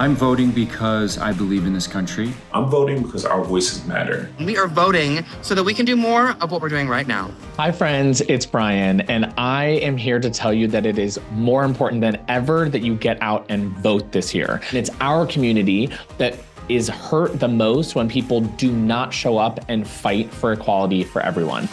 I'm voting because I believe in this country. I'm voting because our voices matter. We are voting so that we can do more of what we're doing right now. Hi friends, it's Brian, and I am here to tell you that it is more important than ever that you get out and vote this year. And it's our community that is hurt the most when people do not show up and fight for equality for everyone.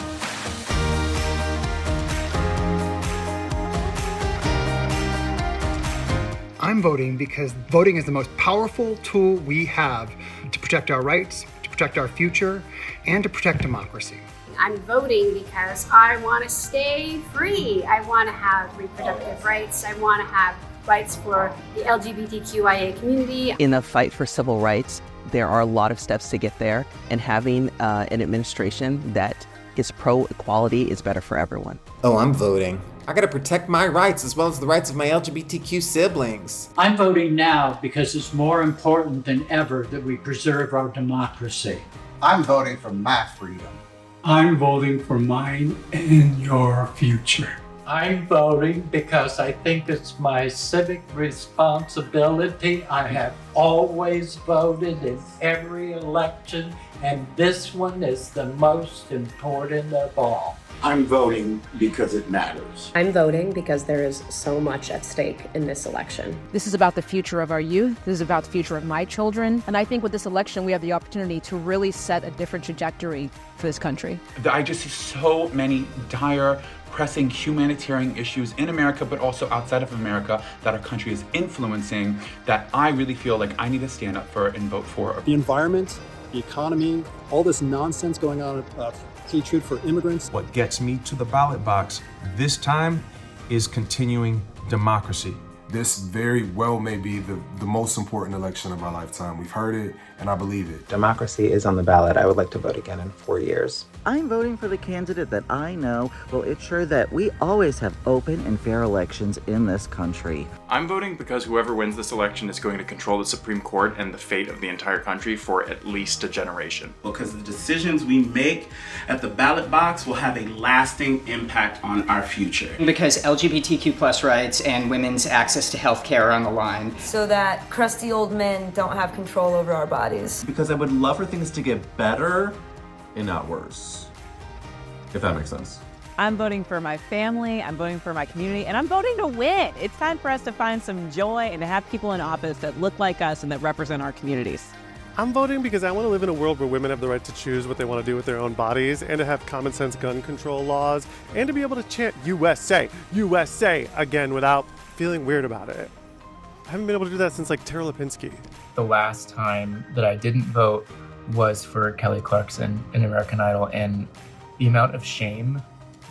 I'm voting because voting is the most powerful tool we have to protect our rights, to protect our future, and to protect democracy. I'm voting because I want to stay free. I want to have reproductive rights. I want to have rights for the LGBTQIA community. In the fight for civil rights, there are a lot of steps to get there, and having an administration that is pro-equality is better for everyone. Oh, I'm voting. I gotta protect my rights as well as the rights of my LGBTQ siblings. I'm voting now because it's more important than ever that we preserve our democracy. I'm voting for my freedom. I'm voting for mine and your future. I'm voting because I think it's my civic responsibility. I have always voted in every election, and this one is the most important of all. I'm voting because it matters. I'm voting because there is so much at stake in this election. This is about the future of our youth. This is about the future of my children. And I think with this election, we have the opportunity to really set a different trajectory for this country. I just see so many dire, pressing humanitarian issues in America, but also outside of America that our country is influencing, that I really feel like I need to stand up for and vote for. The environment, the economy, all this nonsense going on, hatred for immigrants. What gets me to the ballot box this time is continuing democracy. This very well may be the most important election of my lifetime. We've heard it, and I believe it. Democracy is on the ballot. I would like to vote again in 4 years. I'm voting for the candidate that I know will ensure that we always have open and fair elections in this country. I'm voting because whoever wins this election is going to control the Supreme Court and the fate of the entire country for at least a generation. Because the decisions we make at the ballot box will have a lasting impact on our future. Because LGBTQ plus rights and women's access to health care are on the line. So that crusty old men don't have control over our bodies. Because I would love for things to get better and not worse, if that makes sense. I'm voting for my family, I'm voting for my community, and I'm voting to win. It's time for us to find some joy and to have people in office that look like us and that represent our communities. I'm voting because I want to live in a world where women have the right to choose what they want to do with their own bodies, and to have common sense gun control laws, and to be able to chant USA, USA again without feeling weird about it. I haven't been able to do that since like Tara Lipinski. The last time that I didn't vote was for Kelly Clarkson in American Idol, and the amount of shame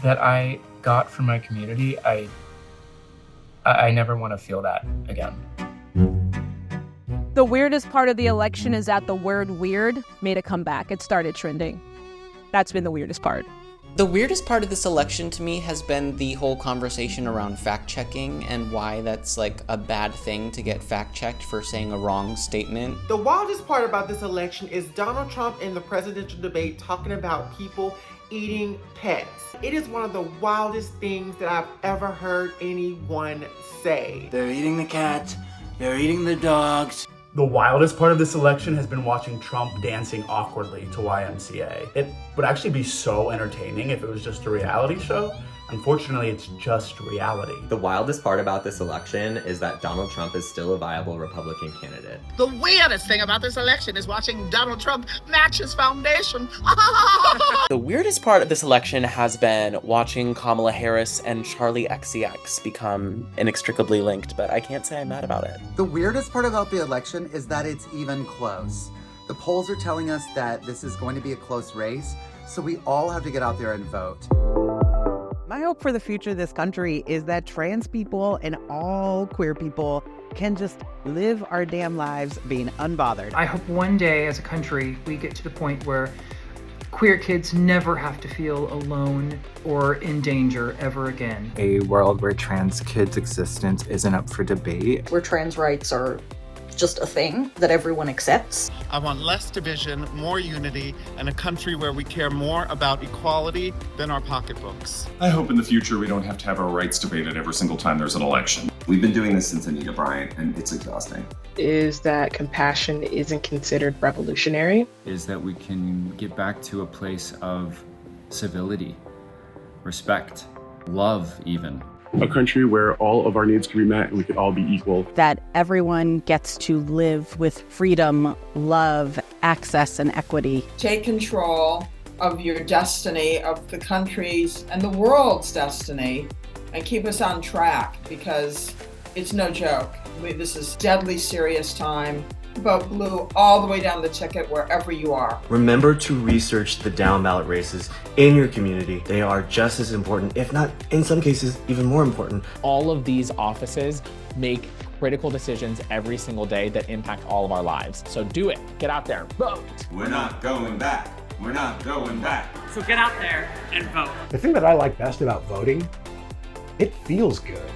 that I got from my community, I never want to feel that again. The weirdest part of the election is that the word weird made a comeback. It started trending. That's been the weirdest part. The weirdest part of this election to me has been the whole conversation around fact-checking and why that's like a bad thing to get fact-checked for saying a wrong statement. The wildest part about this election is Donald Trump in the presidential debate talking about people eating pets. It is one of the wildest things that I've ever heard anyone say. They're eating the cats, they're eating the dogs. The wildest part of this election has been watching Trump dancing awkwardly to YMCA. It would actually be so entertaining if it was just a reality show. Unfortunately, it's just reality. The wildest part about this election is that Donald Trump is still a viable Republican candidate. The weirdest thing about this election is watching Donald Trump match his foundation. The weirdest part of this election has been watching Kamala Harris and Charlie XCX become inextricably linked, but I can't say I'm mad about it. The weirdest part about the election is that it's even close. The polls are telling us that this is going to be a close race, so we all have to get out there and vote. My hope for the future of this country is that trans people and all queer people can just live our damn lives being unbothered. I hope one day as a country we get to the point where queer kids never have to feel alone or in danger ever again. A world where trans kids' existence isn't up for debate. Where trans rights are just a thing that everyone accepts. I want less division, more unity, and a country where we care more about equality than our pocketbooks. I hope in the future we don't have to have our rights debated every single time there's an election. We've been doing this since Anita Bryant, and it's exhausting. Is that compassion isn't considered revolutionary. Is that we can get back to a place of civility, respect, love even. A country where all of our needs can be met and we could all be equal. That everyone gets to live with freedom, love, access, and equity. Take control of your destiny, of the country's and the world's destiny, and keep us on track, because it's no joke. This is deadly serious time. Vote blue all the way down the ticket wherever you are. Remember to research the down ballot races in your community. They are just as important, if not in some cases even more important. All of these offices make critical decisions every single day that impact all of our lives. So do it. Get out there. Vote. We're not going back. We're not going back. So get out there and vote. The thing that I like best about voting, it feels good.